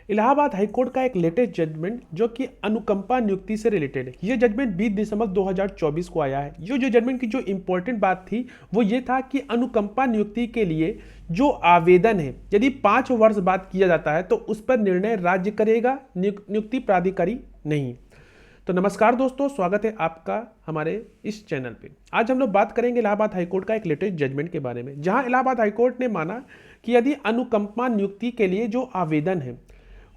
Allahabad high court का एक latest judgement जो कि अनुकंपा नियुक्ति से रिलेटेड है। ये जजमेंट 20 दिसंबर 2024 को आया है। ये जो जजमेंट की जो इंपॉर्टेंट बात थी वो ये था कि अनुकंपा नियुक्ति के लिए जो आवेदन है यदि 5 वर्ष बाद किया जाता है तो उस पर निर्णय राज्य करेगा, नियुक्ति प्राधिकारी नहीं। तो नमस्कार दोस्तों, स्वागत है आपका हमारे इस चैनल पे। आज हम लोग बात करेंगे इलाहाबाद हाईकोर्ट का एक लेटेस्ट जजमेंट के बारे में, जहां इलाहाबाद हाईकोर्ट ने माना कि यदि अनुकंपा नियुक्ति के लिए जो आवेदन है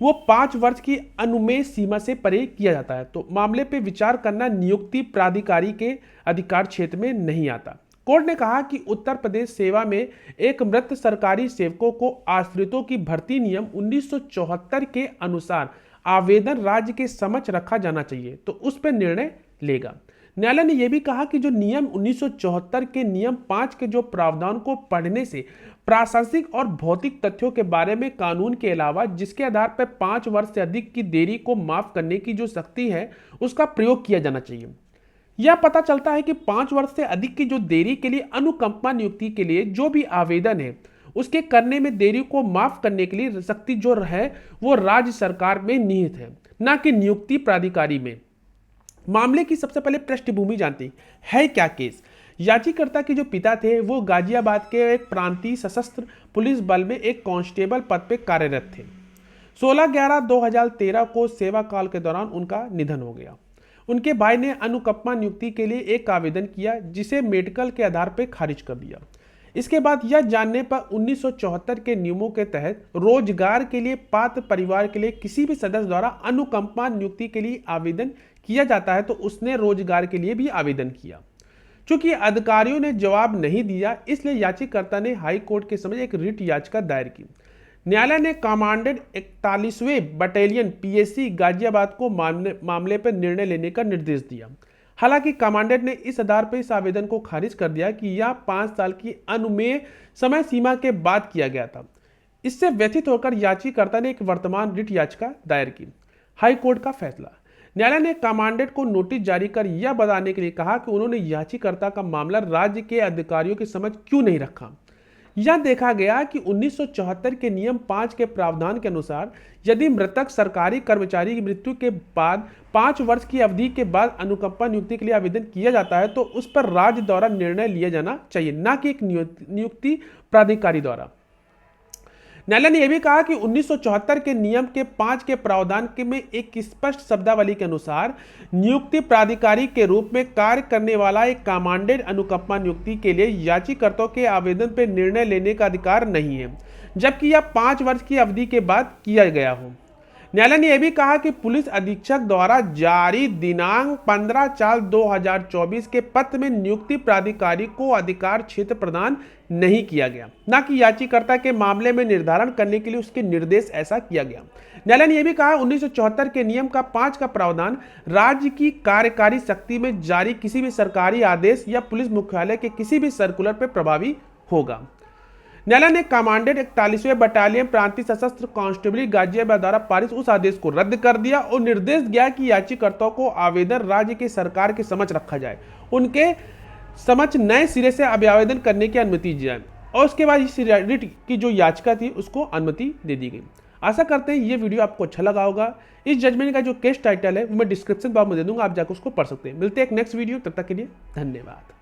वो 5 वर्ष की अनुमेय सीमा से परे किया जाता है तो मामले पे विचार करना नियुक्ति प्राधिकारी के अधिकार क्षेत्र में नहीं आता। कोर्ट ने कहा कि उत्तर प्रदेश सेवा में एक मृत सरकारी सेवकों को आश्रितों की भर्ती नियम 1974 के अनुसार आवेदन राज्य के समक्ष रखा जाना चाहिए तो उस पर निर्णय लेगा। न्यायालय ने यह भी कहा कि जो नियम 1974 के नियम 5 के जो प्रावधान को पढ़ने से प्रासंगिक और भौतिक तथ्यों के बारे में कानून के अलावा जिसके आधार पर 5 वर्ष से अधिक की देरी को माफ करने की जो शक्ति है उसका प्रयोग किया जाना चाहिए। यह पता चलता है कि 5 वर्ष से अधिक की जो देरी के लिए अनुकंपा नियुक्ति के लिए जो भी आवेदन है उसके करने में देरी को माफ करने के लिए शक्ति जो है वो राज्य सरकार में निहित है, न कि नियुक्ति प्राधिकारी में। मामले की सबसे पहले पृष्ठभूमि जानती है क्या केस। याचिकाकर्ता के जो पिता थे वो गाजियाबाद के एक प्रांतीय सशस्त्र पुलिस बल में एक कांस्टेबल पद पे कार्यरत थे। 16/11/2013 को सेवा काल के दौरान उनका निधन हो गया। उनके भाई ने अनुकंपा नियुक्ति के लिए एक आवेदन किया जिसे मेडिकल के आधार पर खारिज कर दिया। इसके बाद यह जानने पर 1974 के नियमों के तहत रोजगार के लिए पात्र परिवार के लिए किसी भी सदस्य द्वारा अनुकंपा नियुक्ति के लिए आवेदन किया जाता है तो उसने रोजगार के लिए भी आवेदन किया। चूंकि अधिकारियों ने जवाब नहीं दिया इसलिए याचिकाकर्ता ने हाई कोर्ट के समक्ष एक रिट याचिका दायर की। न्यायालय ने कमांडेड 41वें बटालियन पीएसी गाजियाबाद को मामले पर निर्णय लेने का निर्देश दिया। हालांकि कमांडेंट ने इस आधार पर इस आवेदन को खारिज कर दिया कि यह 5 साल की अनुमेय समय सीमा के बाद किया गया था। इससे व्यथित होकर याचिकाकर्ता ने एक वर्तमान रिट याचिका दायर की। हाई कोर्ट का फैसला। न्यायालय ने कमांडेंट को नोटिस जारी कर यह बताने के लिए कहा कि उन्होंने याचिकाकर्ता का मामला राज्य के अधिकारियों के समझ क्यों नहीं रखा। यह देखा गया कि 1974 के नियम 5 के प्रावधान के अनुसार यदि मृतक सरकारी कर्मचारी की मृत्यु के बाद 5 वर्ष की अवधि के बाद अनुकंपा नियुक्ति के लिए आवेदन किया जाता है तो उस पर राज्य द्वारा निर्णय लिया जाना चाहिए, न कि एक नियुक्ति प्राधिकारी द्वारा। न्यायालय ने यह भी कहा कि 1974 के नियम के 5 के प्रावधान में एक स्पष्ट शब्दावली के अनुसार नियुक्ति प्राधिकारी के रूप में कार्य करने वाला एक कमांडेड अनुकंपा नियुक्ति के लिए याचिकाकर्ताओं के आवेदन पर निर्णय लेने का अधिकार नहीं है, जबकि यह 5 वर्ष की अवधि के बाद किया गया हो। न्यायालय ने यह भी कहा कि पुलिस अधीक्षक द्वारा जारी दिनांक 15/4/2024 के पत्र में नियुक्ति प्राधिकारी को अधिकार क्षेत्र प्रदान नहीं किया गया, न कि याचिकाकर्ता के मामले में निर्धारण करने के लिए उसके निर्देश ऐसा किया गया। न्यायालय ने यह भी कहा 1974 के नियम का 5 का प्रावधान राज्य की कार्यकारी शक्ति में जारी किसी भी सरकारी आदेश या पुलिस मुख्यालय के किसी भी सर्कुलर पर प्रभावी होगा। न्यायालय ने कमांडेड 41वें बटालियन प्रांतीय सशस्त्र कांस्टेबल गाजियाबाद द्वारा पारित उस आदेश को रद्द कर दिया और निर्देश दिया कि याचिकाकर्ताओं को आवेदन राज्य के सरकार के समक्ष रखा जाए, उनके समक्ष नए सिरे से आवेदन करने की अनुमति दी जाए और उसके बाद इस रिट की जो याचिका थी उसको अनुमति दे दी गई। आशा करते हैं ये वीडियो आपको अच्छा लगा होगा। इस जजमेंट का जो केस टाइटल है वो मैं डिस्क्रिप्शन बॉक्स में दे दूंगा, आप जाकर उसको पढ़ सकते हैं। मिलते हैं एक नेक्स्ट वीडियो, तब तक के लिए धन्यवाद।